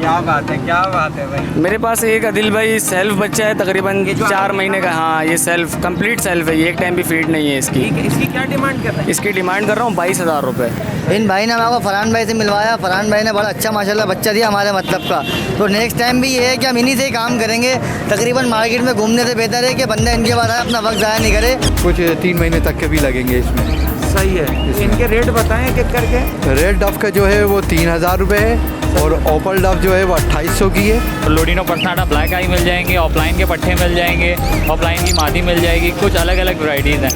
क्या बात है, क्या बात है भाई। मेरे पास एक आदिल भाई सेल्फ बच्चा है तकरीबन 4 महीने का। हाँ, ये सेल्फ कंप्लीट सेल्फ है, ये एक टाइम भी फीड नहीं है इसकी। इसकी क्या डिमांड कर रहे हैं? इसकी डिमांड कर रहा हूँ 22,000 रुपये। इन भाई ने हमारे को फरहान भाई से मिलवाया, फरहान भाई ने बड़ा अच्छा माशाल्लाह बच्चा दिया हमारे मतलब का। तो नेक्स्ट टाइम भी ये है कि हम इन्हीं से ही काम करेंगे। तकरीबन मार्केट में घूमने से बेहतर है कि बंदा इनके पास आए, अपना वक्त ज़ाया नहीं करे। कुछ 3 महीने तक के भी लगेंगे इसमें। सही है। इनके रेट बताएं एक करके। रेड डफ का जो है वो 3,000 रुपये है और ओपल डफ जो है वो 2800 की है। लोडिनो पर्सनाटा ब्लैक आई मिल जाएंगे, ऑफलाइन के पट्टे मिल जाएंगे, ऑफलाइन की मादी मिल जाएगी, कुछ अलग अलग वैरायटीज़ हैं।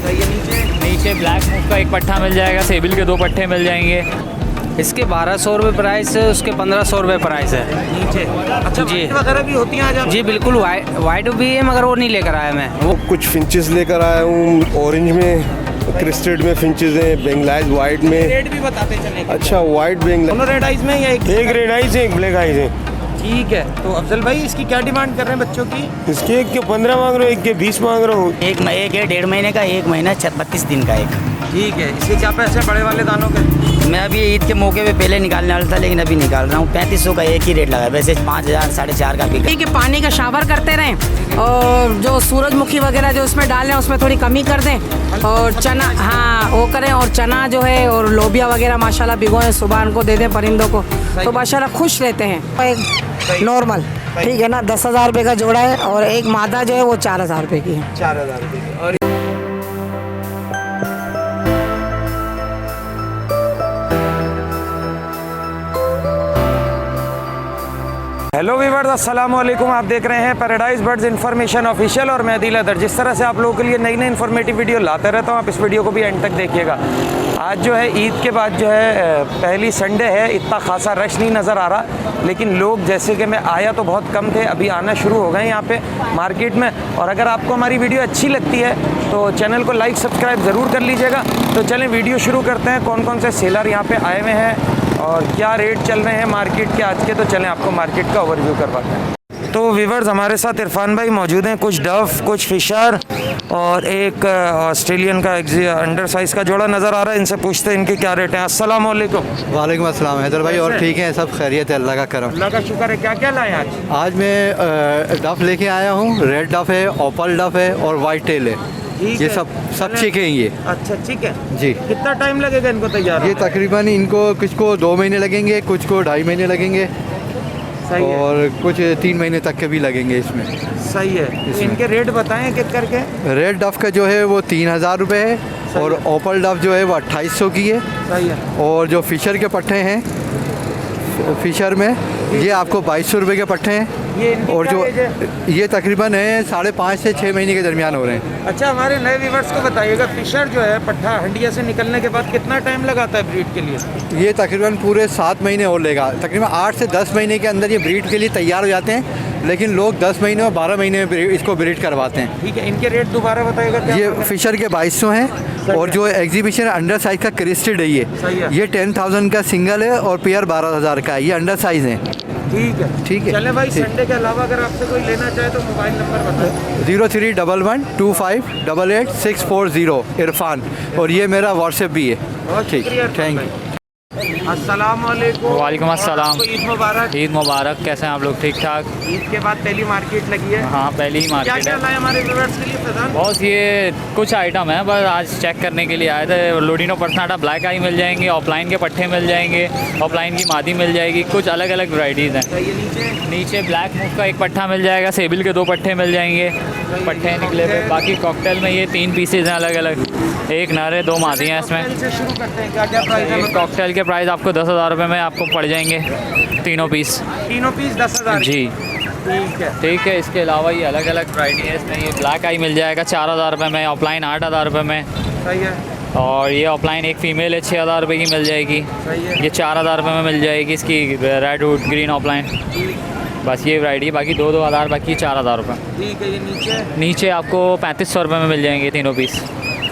नीचे ब्लैक मूव का एक पट्टा मिल जाएगा, सेबिल के 2 पट्टे मिल जाएंगे। इसके 1200 रुपये प्राइस है, उसके 1500 रुपये प्राइस है। नीचे अच्छा जी। white वगैरह भी होती हैं आज आप? जी बिल्कुल, वाइट भी है मगर वो नहीं लेकर आया मैं। वो कुछ फिंचेस लेकर आया हूँ, ऑरेंज में, क्रिस्टेड में फिंचेस हैं, बेंगलाइज वाइट में। रेट भी बताते चले। अच्छा, वाइट बेंगलाइज, दोनों रेड आइज में या एक रेड आइज है, एक ब्लैक आइज है। ठीक है। तो अफजल भाई इसकी क्या डिमांड कर रहे हैं बच्चों की? इसके एक के 15 मांग रहा हूँ, एक के 20 मांग रहा हूँ। एक है 1.5 महीने का, 1 महीना 32 दिन का एक। ठीक है। इसके क्या पैसे बड़े वाले दानों के? मैं अभी ईद के मौके पे पहले निकालने वाला था, लेकिन अभी निकाल रहा हूँ। 3500 का एक ही रेट लगा है, वैसे 5,000 4,500 का बिका। कि पानी का शावर करते रहें और जो सूरजमुखी वगैरह जो उसमें डाल रहे हैं उसमें थोड़ी कमी कर दें। और चना, हाँ वो करें। और चना जो है और लोबिया वगैरह माशाल्लाह भिगोएं, सुबह उनको दे दें परिंदों को, तो माशाल्लाह खुश रहते हैं। एक नॉर्मल ठीक है ना, 10,000 रुपये का जोड़ा है और एक मादा जो है वो 4,000 रुपये की है। 4,000 रुपये। और हेलो वीवर्स, अस्सलाम वालेकुम। आप देख रहे हैं पैराडाइज बर्ड्स इन्फॉर्मेशन ऑफिशियल और मैं आदिल अदर। जिस तरह से आप लोगों के लिए नई नई इन्फॉर्मेटिव वीडियो लाते रहता हूँ, आप इस वीडियो को भी एंड तक देखिएगा। आज जो है ईद के बाद जो है पहली संडे है, इतना खासा रश नहीं नज़र आ रहा, लेकिन लोग जैसे कि मैं आया तो बहुत कम थे, अभी आना शुरू हो गए यहाँ पे मार्केट में। और अगर आपको हमारी वीडियो अच्छी लगती है तो चैनल को लाइक सब्सक्राइब ज़रूर कर लीजिएगा। तो चलें वीडियो शुरू करते हैं। कौन कौन से सेलर यहाँ पे आए हुए हैं और क्या रेट चल रहे हैं मार्केट के आज के, तो चलें आपको मार्केट का ओवरव्यू करवाते हैं। तो व्यूवर्स, हमारे साथ इरफान भाई मौजूद हैं। कुछ डफ, कुछ फिशर और एक ऑस्ट्रेलियन का अंडर साइज़ का जोड़ा नज़र आ रहा है। इनसे पूछते हैं इनके क्या रेट हैं। अस्सलाम वालेकुम। वालेकुम अस्सलाम हैदर भाई, और ठीक है, सब खैरियत है, अल्लाह का करम। अल्लाह का शुक्र है। क्या क्या लाए आज? आज मैं डफ लेके आया हूँ। रेड डफ है, ओपल डफ है और वाइट टेल है। ठीक ये है। सब चिके हैं ये। अच्छा, ठीक है जी। कितना टाइम लगेगा इनको तैयार? ये तकरीबन इनको कुछ को 2 महीने लगेंगे, कुछ को 2.5 महीने लगेंगे सही है। और कुछ 3 महीने तक के भी लगेंगे इसमें। सही है। तो इनके रेट बताएं एक एक करके। रेड डफ का जो है वो 3,000 रुपये है और ओपल डफ जो है वो 2800 की है। सही है। और जो फिशर के पट्टे हैं, फिशर में ये आपको 2200 रुपये के पट्टे हैं। ये इनकी और क्या जो एज है? ये तकरीबन है 5.5 से 6 महीने के दरमियान हो रहे हैं। अच्छा, हमारे नए व्यूवर्स को बताइएगा, फिशर जो है पट्ठा हंडिया से निकलने के बाद कितना टाइम लगाता है ब्रीड के लिए? ये तकरीबन पूरे 7 महीने और लेगा। तकरीबन 8 से 10 महीने के अंदर ये ब्रीड के लिए तैयार हो जाते हैं, लेकिन लोग 10 महीने और 12 महीने में इसको ब्रीड करवाते हैं। ठीक है। इनके रेट दोबारा बताइएगा क्या? ये फिशर के 2200 हैं और जो एग्जीबिशन अंडर साइज का क्रिस्टेड है सही है। ये 10,000 का सिंगल है और पेयर 12,000 का है। ये अंडर साइज है। ठीक है। ठीक है। चले भाई, ठीक। संडे के अलावा अगर आपसे कोई लेना चाहे तो मोबाइल नंबर बताएं। 03112588 इरफान, और ये मेरा व्हाट्सएप भी है। बहुत ठीक, शुक्रिया। Thank you. अस्सलाम वालेकुम। वालेकुम अस्सलाम। आपको ईद मुबारक। ईद मुबारक। कैसे हैं आप लोग? ठीक ठाक। ईद के बाद पहली मार्केट लगी है। हाँ, पहली ही क्या मार्केट क्या है। लाए हमारे व्यूअर्स के लिए फैजान? बहुत ये कुछ आइटम है, बस आज चेक करने के लिए आए थे। लोडिनो पर्सनाटा ब्लैक आई मिल जाएंगे, ऑफलाइन के पट्टे मिल जाएंगे, ऑफलाइन की मादी मिल जाएगी, कुछ अलग अलग वैरायटीज़ हैं। ये नीचे नीचे ब्लैक मूव का एक पट्टा मिल जाएगा, सेबिल के 2 पट्टे मिल जाएंगे, पट्टे निकले हुए। बाकी कॉकटेल में ये 3 पीसेज हैं अलग अलग, एक नर है 2 मादी हैं इसमें। कॉकटेल से शुरू करते हैं। क्या क्या प्राइस है? कॉकटेल के प्राइस आपको 10,000 रुपये में आपको पड़ जाएंगे तीनों पीस। तीनों पीस 10,000 जी ठीक है। ठीक है। इसके अलावा ये अलग अलग वैरायटी है इसमें। ये ब्लैक आई मिल जाएगा 4,000 रुपये में, ऑफलाइन 8,000 रुपये में, सही है। और ये ऑफलाइन एक फ़ीमेल है 6,000 रुपये की मिल जाएगी। सही है। ये 4,000 रुपये में मिल जाएगी इसकी रेड वुड ग्रीन ऑफलाइन। बस ये वैरायटी है, बाकी 2-2 हज़ार, बाकी 4,000 रुपये। ठीक है। ये नीचे नीचे आपको 3500 रुपये में मिल जाएंगे तीनों पीस।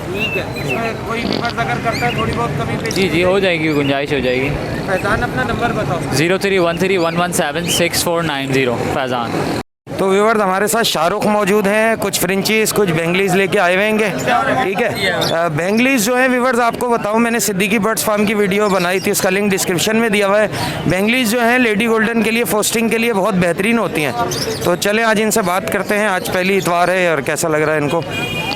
ठीक है। इसमें कोई व्यूअर्स अगर करता है थोड़ी बहुत कमी पेशी? जी हो जाएगी, गुंजाइश हो जाएगी। फैजान अपना नंबर बताओ। 03131176 490 फैज़ान। तो व्यूअर्स हमारे साथ शाहरुख मौजूद हैं, कुछ फ्रेंचीज कुछ बेंगलीज लेके आए हुए हैं, ठीक है। बेंगलीज जो है व्यूअर्स आपको बताऊं, मैंने सिद्दीकी बर्ड्स फार्म की वीडियो बनाई थी, उसका लिंक डिस्क्रिप्शन में दिया हुआ है। बेंगलीज जो हैं लेडी गोल्डन के लिए फोस्टिंग के लिए बहुत बेहतरीन होती हैं। तो चले आज इनसे बात करते हैं, आज पहली इतवार है और कैसा लग रहा है इनको।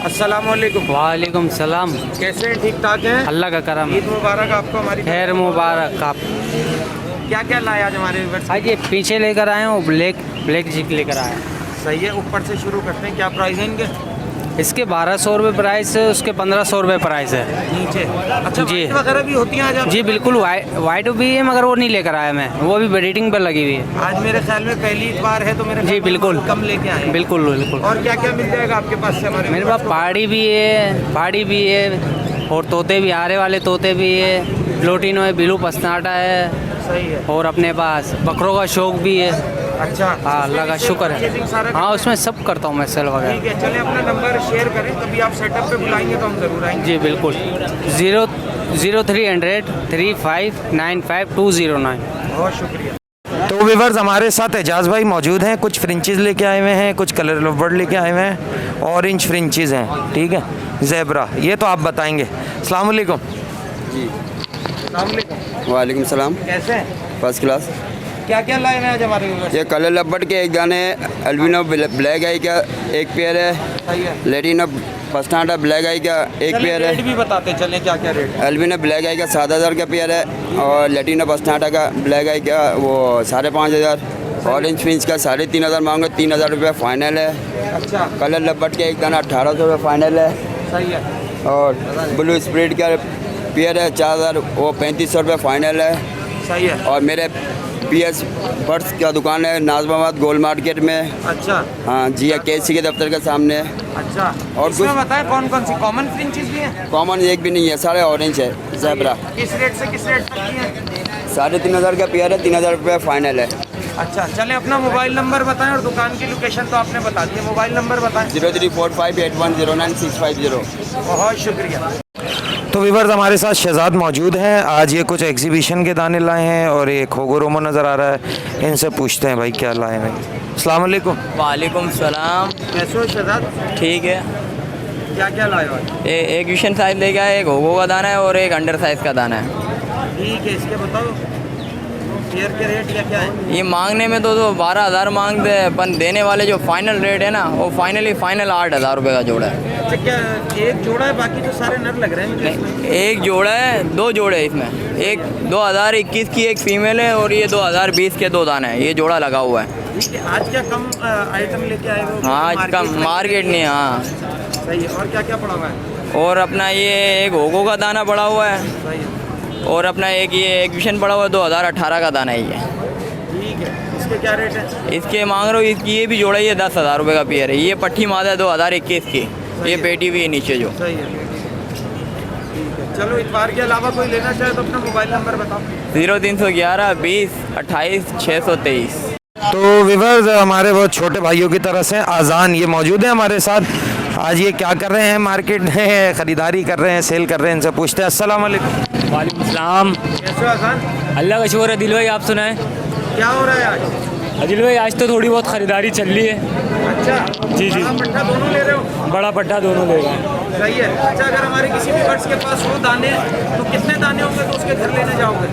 अस्सलाम वालेकुम। वालेकुम सलाम। कैसे हैं, ठीक ठाक हैं? अल्लाह का करम। ईद मुबारक आपको हमारी। खैर मुबारक। आप क्या क्या लाया आज हमारे व्यूअर्स? आज ये पीछे लेकर आए हूँ, ब्लैक जिक लेकर आए हैं। सही है, ऊपर से शुरू करते हैं, क्या प्राइस है इनके? इसके 1200 रुपये प्राइस है, उसके 1500 रुपये प्राइस है। नीचे अच्छा जी। white वगैरह भी होती हैं आज? जी बिल्कुल, वाइट भी है मगर वो नहीं लेकर आया मैं, वो भी ब्रीडिंग पर लगी हुई है। आज मेरे ख्याल में पहली इतवार है तो मेरे जी ख्याल में बिल्कुल कम लेके आए हैं। बिल्कुल बिल्कुल। और क्या क्या मिल जाएगा आपके पास से हमारे? मेरे पास पहाड़ी भी है और तोते भी, आरे वाले तोते भी है, लोटिनो है, बिलू पसनाटा है, सही है। और अपने पास बकरों का शौक भी है। अच्छा हाँ अल्लाह का शुक्र है। हाँ उसमें सब करता हूँ मैं, सेल ठीक वगैरह। है, चले अपना नंबर शेयर करें, कभी आप सेटअप पे बुलाएंगे तो हम जरूर आएंगे। जी बिल्कुल। 0300 3595 बहुत शुक्रिया। तो व्यूअर्स हमारे साथ एजाज भाई मौजूद हैं, कुछ फ्रेंचीज लेके आए हुए हैं, कुछ कलर लवबर्ड लेके आए हुए हैं, ऑरेंज फ्रेंचीज हैं, ठीक है, ज़ेब्रा, ये तो आप बताएंगे। अस्सलाम वालेकुम। जी अस्सलाम वालेकुम। वालेकुम सलाम। कैसे हैं? First class. क्या क्या लाए हैं आज हमारे व्यूअर्स? ये कलर लब्बट के एक दाने, अल्बिनो ब्लैक आई का एक पेयर है, सही है। लेटिनो पस्टाटा ब्लैक आई का एक चलिए पेयर रेट है, भी बताते चलें क्या क्या रेट है। अल्बिनो ब्लैक आई का 7000 का पेयर है, और लेटिनो पस्टाटा का ब्लैक आई का वो 5500, ऑरेंज फिंच का 3500 मांगो, 3000 रुपये फाइनल है। अच्छा कलर लब्बट के एक दाना 1800 रुपये फाइनल है, सही है। और ब्लू स्प्रिट का पेयर है 4000, वो 3500 रुपये फाइनल है। सही है। और मेरे PS बर्ड्स का दुकान है नाजमाबाद गोल मार्केट में। अच्छा हाँ जी, KC के दफ्तर के सामने। अच्छा। और इसमें कुछ- बताएं कौन कौन सी कॉमन फ्रेंचीज भी हैं? कॉमन एक भी नहीं है, सारे ऑरेंज है। ज़ेब्रा किस रेट से किस रेट तक की हैं? 3500 का पेयर है, 3000 रुपये फाइनल है। अच्छा चलें, अपना मोबाइल नंबर बताएं और दुकान की लोकेशन तो आपने बता दी है, मोबाइल नंबर बताएं। 034581099650। बहुत शुक्रिया। तो व्यूअर्स हमारे साथ शहजाद मौजूद हैं, आज ये कुछ एग्जीबिशन के दाने लाए हैं और एक खोगो रोमो नज़र आ रहा है, इनसे पूछते हैं भाई क्या लाए हैं। अस्सलाम वालेकुम। वालेकुम सलाम। कैसे हो शहजाद? ठीक है। क्या क्या लाए हो? एक विशन साइज लेके आए, एक होगो का दाना है और एक अंडर साइज का दाना है। ठीक है, इसके बताओ पेयर के रेट क्या क्या है? ये मांगने में तो 12000 मांगते हैं, पर देने वाले जो फाइनल रेट है ना, वो फाइनल 8000 रुपये का जोड़ा है। अच्छा क्या एक जोड़ा है, बाकी तो सारे नर लग रहे हैं मुझे इसमें? एक जोड़ा है, 2 जोड़े हैं इसमें, एक 2021 की एक फीमेल है और ये 2020 के 2 दाने हैं, ये जोड़ा लगा हुआ है। ठीक है, आज क्या कम आइटम लेके आए हो? हाँ आज का मार्केट नहीं है। हाँ सही है। और क्या क्या पड़ा हुआ है? और अपना ये एक होगो का दाना पड़ा हुआ है, सही है। और अपना एक ये एग्विशन पड़ा हुआ है, 2018 का दाना है ये। ठीक है, इसके क्या रेट है? इसके मांग रहे हो, इसकी ये भी जोड़ा ही है 10,000 रुपये का पेयर है। ये पट्टी मादा है 2021 की, ये पेटी भी है नीचे जो। सही है। ठीक है, चलो इतवार के अलावा कोई लेना चाहे तो अपना मोबाइल नंबर बताओ। 0311 20 28 623। तो व्यूअर्स हमारे बहुत छोटे भाइयों की तरह से आज़ान ये मौजूद है हमारे साथ। आज ये क्या कर रहे हैं, मार्केट में ख़रीदारी कर रहे हैं, सेल कर रहे हैं, इनसे पूछते हैं। अस्सलाम वालेकुम। वालेकुम सलाम। कैसे हो आज़ान? अल्लाह का शुक्र है। दिल भाई आप सुनाएं। क्या हो रहा है आज? अदिल भाई आज तो थोड़ी बहुत ख़रीदारी चल रही है। अच्छा जी, जी। बड़ा पट्टा दोनों ले रहे हो? बड़ा पट्टा दोनों ले रहे हैं। सही है। अच्छा अगर हमारे किसी भी बर्ड्स के पास हो दाने तो कितने दाने होंगे तो उसके घर लेने जाओगे?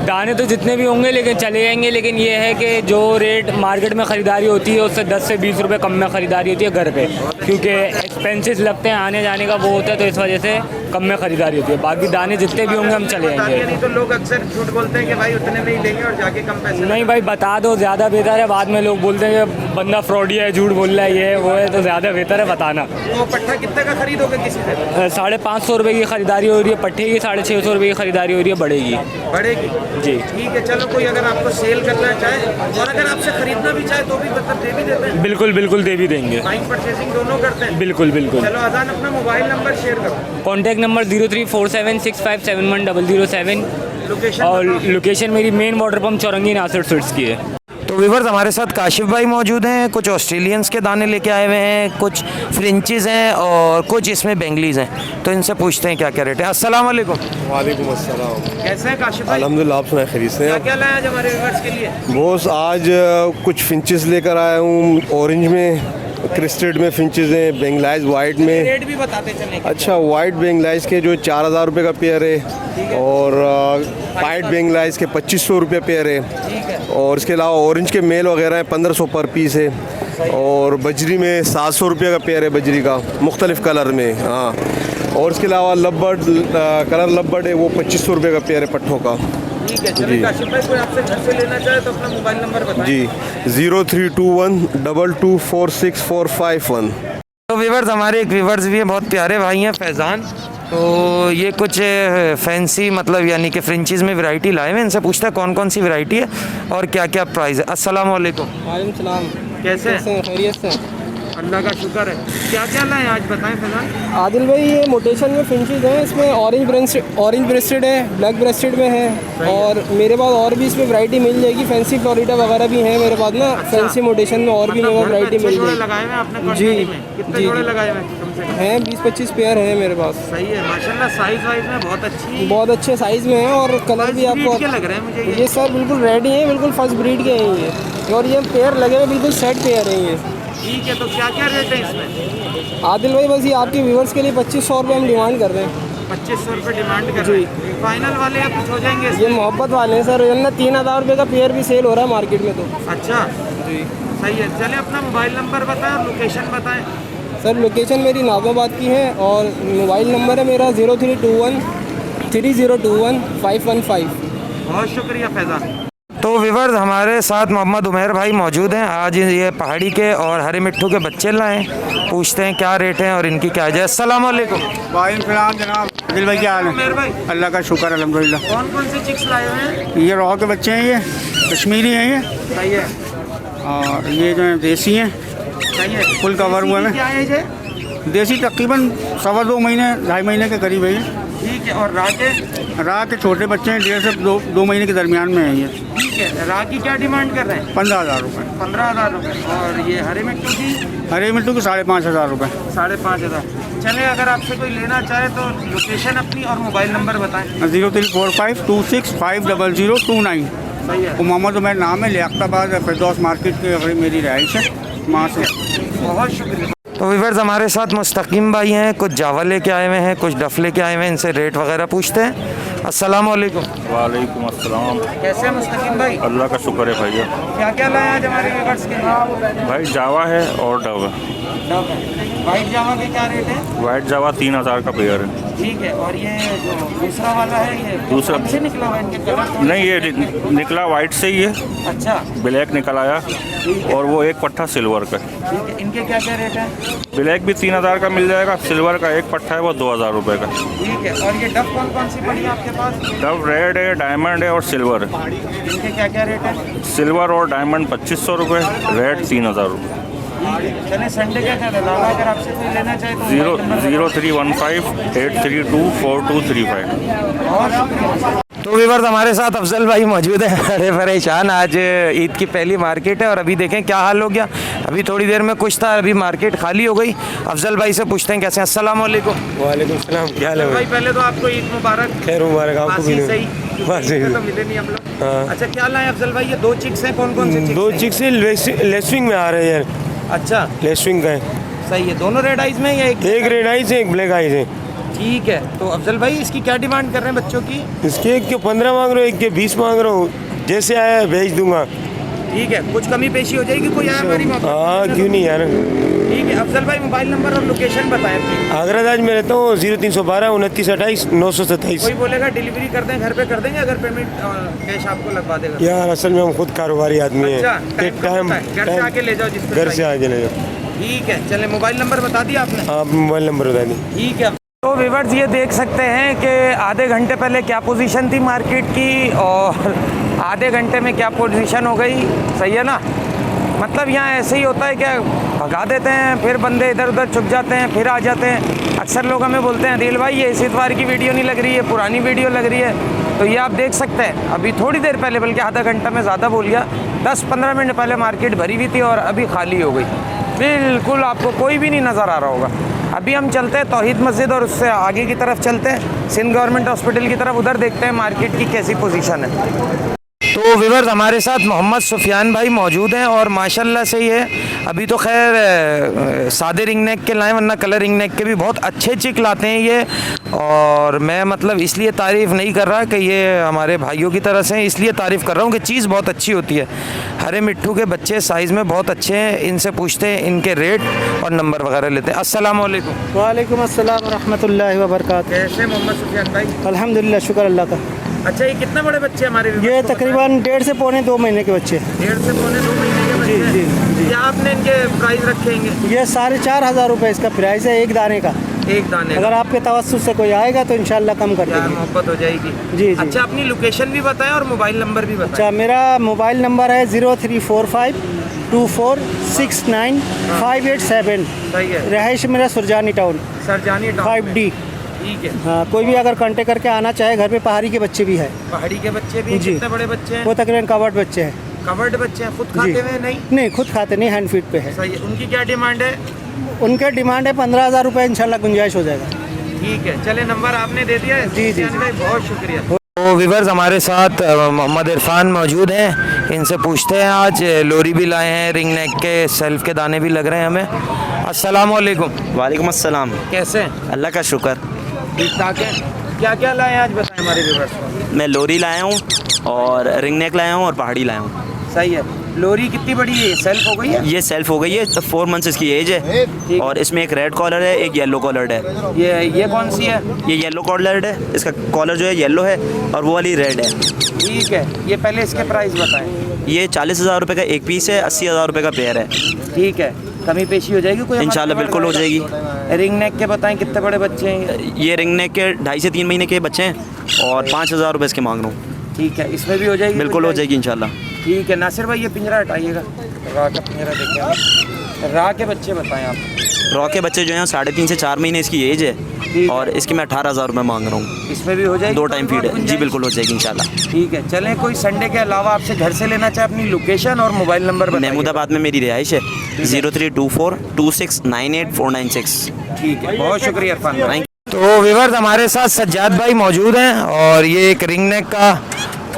दाने तो जितने भी होंगे लेकिन चले जाएंगे, लेकिन ये है कि जो रेट मार्केट में ख़रीदारी होती है उससे 10 से 20 रुपये कम में ख़रीदारी होती है घर पे, क्योंकि एक्सपेंसेस लगते हैं, आने जाने का वो होता है, तो इस वजह से कम में ख़रीदारी होती है। बाकी दाने जितने भी होंगे हम चले जाएंगे। नहीं तो लोग अक्सर झूठ बोलते हैं कि भाई उतने में ही लेंगे और जाके कम पैसे। नहीं भाई बता दो, ज़्यादा बेहतर है। बाद में लोग बोलते हैं कि बंदा फ्रॉडी है, झूठ बोल रहा है, ये वो है, तो ज़्यादा बेहतर है बताना। वो पट्टा कितने का खरीदोगे किसी से? 550 रुपये की ख़रीदारी हो रही है पट्टे की, 650 रुपये की ख़रीदारी हो रही है बढ़ेगी। बढ़ेगी जी ठीक है। चलो कोई अगर आपको सेल करना चाहे और अगर आपसे खरीदना भी चाहे तो भी मतलब दे भी देते हैं? बिल्कुल बिल्कुल दे भी देंगे। बाइंग परचेसिंग दोनों करते हैं? बिल्कुल बिल्कुल। चलो आज़ान अपना मोबाइल नंबर शेयर करो। कॉन्टैक्ट नंबर 034765710007 लोकेशन और लोकेशन मेरी main water pump Chowrangi Nasir sweets की है। तो व्यूअर्स हमारे साथ काशिफ भाई मौजूद हैं, कुछ ऑस्ट्रेलियंस के दाने लेके आए हुए हैं, कुछ फ्रेंचीज़ हैं और कुछ इसमें बेंगलीज़ हैं। तो इनसे पूछते हैं क्या क्या रेट है। अस्सलाम वालेकुम। वालेकुम अस्सलाम। कैसे हैं काशिफ भाई? अल्हम्दुलिल्लाह, आप सुनाए खैरियत से क्या हैं? क्या लाया आज हमारे व्यूअर्स के लिए? बॉस आज कुछ फिंचेस लेकर आया हूँ, ऑरेंज में, क्रिस्टेड में फिंचेस हैं, बेंगलाइज वाइट में। रेट भी बताते चलें। अच्छा, वाइट बेंगलाइज के जो 4000 रुपये का पेयर है और वाइट बेंगलाइज के 2500 रुपये पेयर है और इसके अलावा ऑरेंज के मेल वगैरह हैं 1500 पर पीस है और बजरी में 700 रुपये का पेयर है, बजरी का मुख्तलिफ कलर में। हाँ, और इसके अलावा लब्बर्ड कलर लब्बर्ड है, वो 2500 रुपये का पेयर है पट्ठों का। ठीक है, चलिए काशिफ भाई, कोई आपसे घर से लेना चाहे तो अपना मोबाइल नंबर बताएं। जी, 0321224645 तो व्यूअर्स हमारे एक व्यूअर्स भी हैं, बहुत प्यारे भाई हैं, फैज़ान। तो ये कुछ फैंसी मतलब यानी कि फ्रेंचीज़ में वैरायटी लाए हैं। इनसे पूछता है कौन कौन सी वैरायटी है और क्या क्या प्राइस है। अस्सलाम वालेकुम। वालेकुम सलाम। कैसे हैं? खैरियत से? अल्लाह का शुक्र है। क्या क्या लाए आज बताएं फैज़ान। आदिल भाई, ये मोटेशन में फिंचेस हैं, इसमें ऑरेंज ब्रेस्टेड है, ब्लैक ब्रेस्टेड में है और मेरे पास और भी इसमें वैरायटी मिल जाएगी। फैंसी फ्लोरिडा वगैरह भी है मेरे पास ना। फैंसी मोटेशन में और भी मेरे पास वैरायटी मिल जाएगी। लगाए हुए आपने? जी कितने जोड़े लगाए हुए हैं? 20-25 पेयर हैं मेरे पास। सही है माशाल्लाह, साइज वाइज में बहुत अच्छे साइज में है और कलर भी आपको क्या लग रहे हैं मुझे ये सर बिल्कुल रेडी है, बिल्कुल फर्स्ट ब्रीड के हैं ये। और ये पेयर लगे हुए बिल्कुल सेट पेयर हैं ये। ठीक है, तो क्या क्या रेट है इसमें? आदिल भाई, बस ये आपके व्यूवर्स के लिए 2500 रुपये हम डिमांड कर रहे हैं। 2500 रुपये डिमांड कर रहे हैं। फाइनल वाले या कुछ हो जाएंगे ये मोहब्बत वाले हैं सर, वरना 3000 रुपये का पेयर भी सेल हो रहा है मार्केट में। तो अच्छा जी, सही है। चले अपना मोबाइल नंबर बताएं और लोकेशन बताएं। सर लोकेशन मेरी नाज़ाबाद की है और मोबाइल नंबर है मेरा 03213021 बहुत शुक्रिया फैज़ान। तो व्यूअर्स हमारे साथ मोहम्मद उमैर भाई मौजूद हैं। आज ये पहाड़ी के और हरे मिट्ठू के बच्चे लाए, पूछते हैं क्या रेट हैं और इनकी क्या है। अस्सलाम वालेकुम। वालेकुम सलाम जनाब। दिल भाई क्या हाल है? उमैर भाई, अल्लाह का शुक्र अल्हम्दुलिल्लाह। कौन कौन से चिक्स लाए हुए हैं? ये रॉ के बच्चे हैं, ये कश्मीरी हैं ये, सही है। और ये जो है देसी हैं, सही है। फुल कवर हुए हैं। क्या है ये? देसी तकरीबन 2.25 महीने 2.5 महीने के करीब है ये। ठीक है। और राह के छोटे बच्चे हैं, 1.5 से 2 महीने के दरमियान में है ये। ठीक है। राह की क्या डिमांड कर रहे हैं? 15,000 रुपये। 15,000 रुपये। और ये हरे मिट्टू की? हरे मिट्टू के 5,500 रुपये। 5,500। चले, अगर आपसे कोई लेना चाहे तो लोकेशन अपनी और मोबाइल नंबर बताएं। 0345265029। सही है। मोहम्मद उमैर नाम है, लियाकताबाद फिरदौस मार्केट के अगर मेरी रहाइश है वहाँ से। बहुत शुक्रिया। तो व्यूअर्स हमारे साथ मुस्तकीम भाई हैं, कुछ जावा लेके आए हुए हैं, कुछ डफ लेके आए हुए हैं। इनसे रेट वगैरह पूछते हैं। अस्सलाम वालेकुम। वालेकुम अस्सलाम। कैसे हैं मुस्तकीम भाई? अल्लाह का शुक्र है भैया। क्या क्या लाया आज हमारे व्यूअर्स के लिए? भाई जावा है और डव है। वाइट जावा के क्या रेट है? वाइट जावा 3000 का पेयर है। ठीक है। और ये जो दूसरा वाला है, ये दूसरा से निकला हुआ है, इनके कलर? नहीं, ये निकला वाइट से ही है। अच्छा, ब्लैक निकल आया और वो एक पट्ठा सिल्वर का। ठीक है। इनके क्या क्या रेट है? ब्लैक भी 3000 का मिल जाएगा, सिल्वर का एक पट्ठा है वो 2000 रुपये का। ठीक है। और ये डब कौन कौन सी पड़ी है आपके पास? डव रेड है, डायमंड है और सिल्वर है। इनके क्या क्या रेट है? सिल्वर और डायमंड 2500 रुपये, रेड 3000 रुपये। चले, संडे क्या कहते हैं, अगर आपसे कोई लेना चाहे तो 031583224235। तो व्यूअर्स हमारे साथ अफजल भाई मौजूद हैं, बड़े परेशान। आज ईद की पहली मार्केट है और अभी देखें क्या हाल हो गया। अभी थोड़ी देर में कुछ था, अभी मार्केट खाली हो गई। अफजल भाई से पूछते हैं कैसे हैं। अस्सलाम वालेकुम। वालेकुम सलाम। क्या हाल है भाई? पहले तो आपको ईद मुबारक। खैर मुबारक आपको भी। सही तो मिले नहीं हम लोग। अच्छा, क्या लाए अफजल भाई? ये 2 चिक्स हैं, कौन कौन से? 2 चिक्स लेसविंग में आ रहे हैं यार। अच्छा, लेसविंग का है। सही है। दोनों रेड आइज में या एक रेड आइज है, एक ब्लैक आइज है। ठीक है। तो अफजल भाई इसकी क्या डिमांड कर रहे हैं बच्चों की? इसके एक के 15 मांग रहा हूँ, एक के 20 मांग रहा हूँ। जैसे आया भेज दूंगा। ठीक है। कुछ कमी पेशी हो जाएगी कोई आया हमारी? हाँ, क्यों नहीं यार। ठीक है। अफजल भाई मोबाइल नंबर और लोकेशन बताएं अपनी। आगरादाज में रहता हूँ, 0312 2928 927। कोई बोलेगा डिलीवरी कर दें, घर पे कर देंगे, अगर पेमेंट कैश आपको लगवा देगा? यार असल में हम खुद कारोबारी आदमी हैं। टाइम घर से आके ले जाओ, जिसको घर से आके ले जाओ। ठीक है। चले, मोबाइल नंबर बता दिया आपने? आप मोबाइल नंबर बता दी। ठीक है। तो व्यूअर्स ये देख सकते हैं कि आधे घंटे पहले क्या पोजीशन थी मार्केट की और आधे घंटे में क्या पोजीशन हो गई। सही है ना? मतलब यहाँ ऐसे ही होता है क्या, भगा देते हैं, फिर बंदे इधर उधर छुप जाते हैं, फिर आ जाते हैं। अक्सर लोग हमें बोलते हैं दिल भाई ये इस इतवार की वीडियो नहीं लग रही है, पुरानी वीडियो लग रही है। तो ये आप देख सकते हैं अभी थोड़ी देर पहले, बल्कि आधा घंटा में ज़्यादा बोल गया, 10-15 मिनट पहले मार्केट भरी हुई थी और अभी खाली हो गई। बिल्कुल आपको कोई भी नहीं नज़र आ रहा होगा। अभी हम चलते हैं तौहीद मस्जिद और उससे आगे की तरफ चलते हैं सिंध गवर्नमेंट हॉस्पिटल की तरफ, उधर देखते हैं मार्केट की कैसी पोजीशन है। तो व्यूअर्स हमारे साथ मोहम्मद सुफियान भाई मौजूद हैं और माशाल्लाह से ये अभी तो खैर सादे रिंग नेक के लाएँ, वरना कलर रिंग नेक के भी बहुत अच्छे चिक लाते हैं ये। और मैं मतलब इसलिए तारीफ़ नहीं कर रहा कि ये हमारे भाइयों की तरह से हैं, इसलिए तारीफ़ कर रहा हूँ कि चीज़ बहुत अच्छी होती है। हरे मिट्ठू के बच्चे साइज़ में बहुत अच्छे हैं, इनसे पूछते हैं, इनके रेट और नंबर वगैरह लेते हैं। अस्सलाम वालेकुम। वालेकुम अस्सलाम व रहमतुल्लाहि व बरकातहू। कैसे मोहम्मद सुफियान भाई? अल्हम्दुलिल्लाह, शुक्र अल्लाह का। अच्छा, ये कितने बड़े बच्चे हमारे? ये तकरीबन 1.5 से पौने 2 महीने के बच्चे। 1.5 से पौने 2 महीने के बच्चे। जी जी। क्या आपने इनके प्राइस रखेंगे? ये 4,500 रुपये इसका प्राइस है, एक दाने का। एक दाने अगर आपके तवस्सुस से कोई आएगा तो इंशाल्लाह कम कर देंगे, मोहब्बत हो जाएगी। जी जी। अच्छा, अपनी लोकेशन भी बताएं और मोबाइल नंबर भी बताएं। अच्छा, मेरा मोबाइल नंबर है 0345 2469 587। सही है। रहाइश मेरा Surjani town, Sarjani town 5D। ठीक है। हाँ, कोई भी अगर कांटेक्ट करके आना चाहे, घर पे पहाड़ी के बच्चे भी है। पहाड़ी के बच्चे भी? जी। कितने बड़े बच्चे हैं? वो तकरीबन कवर्ड बच्चे हैं। कवर्ड बच्चे हैं, खुद खाते हुए? नहीं, खुद खाते नहीं, हैंड फीड पे है। सही है। उनकी क्या डिमांड है? उनके डिमांड है 15,000 रुपये, इंशाल्लाह गुंजाइश हो जाएगा। ठीक है, चले नंबर आपने दे दिया है। जी जी भाई बहुत शुक्रिया। तो व्यूअर्स हमारे साथ मोहम्मद इरफान मौजूद हैं, इनसे पूछते हैं। आज लोरी भी लाए हैं, रिंग नेक के सेल्फ के दाने भी लग रहे हैं हमें। अस्सलाम वालेकुम। वालेकुम अस्सलाम। कैसे हैं? अल्लाह का शुक्र। ठीक ठाक है। क्या क्या लाए हैं आज बताएं हमारे व्यूअर्स को। मैं लोरी लाया हूँ और रिंग नेक लाया हूँ और पहाड़ी लाया हूँ। सही है। लोरी कितनी बड़ी है? सेल्फ हो गई है? ये सेल्फ हो गई है, तो 4 मंथ्स इसकी एज है। और इसमें एक रेड कॉलर है, एक येलो कॉलर्ड है। ये कौन सी है? ये येलो कॉलर्ड है, इसका कॉलर जो है येलो है और वो वाली रेड है। ठीक है। ये पहले इसके प्राइस बताएं। ये 40,000 रुपये का एक पीस है, 80,000 रुपये का पेयर है। ठीक है, कमी पेशी हो जाएगी कोई? इंशाल्लाह बिल्कुल हो जाएगी। रिंग नेक के बताएं कितने बड़े बच्चे हैं? ये रिंग नेक के 2.5 से 3 महीने के बच्चे हैं और 5,000 रुपये इसके मांग रहा हूँ। ठीक है, इसमें भी हो जाएगी? बिल्कुल हो जाएगी इंशाल्लाह। ठीक है। नासिर भाई ये पिंजरा हटाइएगा, रा का पिंजरा देखिए। रा के बच्चे बताएं आप। रॉ के बच्चे जो हैं 3.5 से 4 महीने इसकी एज है और इसकी मैं 18,000 रुपये मांग रहा हूँ। इसमें भी हो जाएगी? 2 टाइम फीड है। जी बिल्कुल हो जाएगी इंशाल्लाह। ठीक है। चलें, कोई संडे के अलावा आपसे घर से लेना चाहे, अपनी लोकेशन और मोबाइल नंबर बताइए। महमूदाबाद में मेरी रिहाइश है, 0324 2698 496। ठीक है, बहुत शुक्रिया इरफान भाई। थैंक तो व्यूअर्स हमारे साथ सज्जाद भाई मौजूद हैं और ये एक रिंग नेक का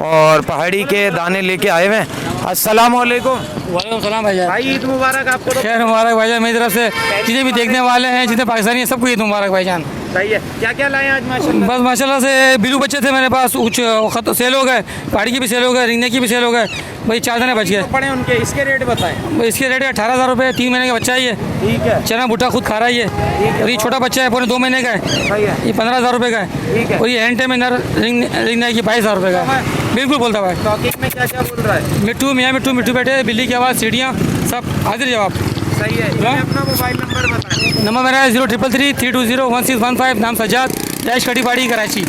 और पहाड़ी के दाने लेके आए हुए हैं। अस्सलाम वालेकुम। वालेकुम सलाम भाईजान। भाई ईद मुबारक आपको। खैर मुबारक भाईजान, मेरी तरफ से जितने भी देखने वाले हैं, जितने पाकिस्तानी हैं, सबको ईद मुबारक भाईजान। सही है। क्या क्या लाए आज माशाल्लाह? बस माशाल्लाह से बिलू बच्चे थे मेरे पास, कुछ खत सेल हो गए, पहाड़ी की भी सेल हो गए, रिंगने की भी सेल हो गए भाई। 4 दाने बच गए पड़े उनके। इसके रेट बताएं। भाई इसके रेट है 18,000 रुपये, 3 महीने का बच्चा है ये। ठीक है। चना भुट्टा खुद खा रहा है ये। और ये छोटा बच्चा है, पौने 2 महीने का है। सही है। ये 15,000 रुपये का है। ठीक है। और ये हैंड में नर रिंगने की 22,000 रुपये का है। बिल्कुल बोलता भाई। टॉकिंग में क्या क्या बोल रहा है? मिट्टू मियाँ मिट्टू, मिट्टू बैठे, बिल्ली की आवाज़, सीढ़ियाँ, सब हाजिर जवाब। सही है। ये अपना मोबाइल नंबर बताएं। नंबर मेरा है 0333 320 1615। नाम सज्जाद, डैश कटीबाड़ी कराची।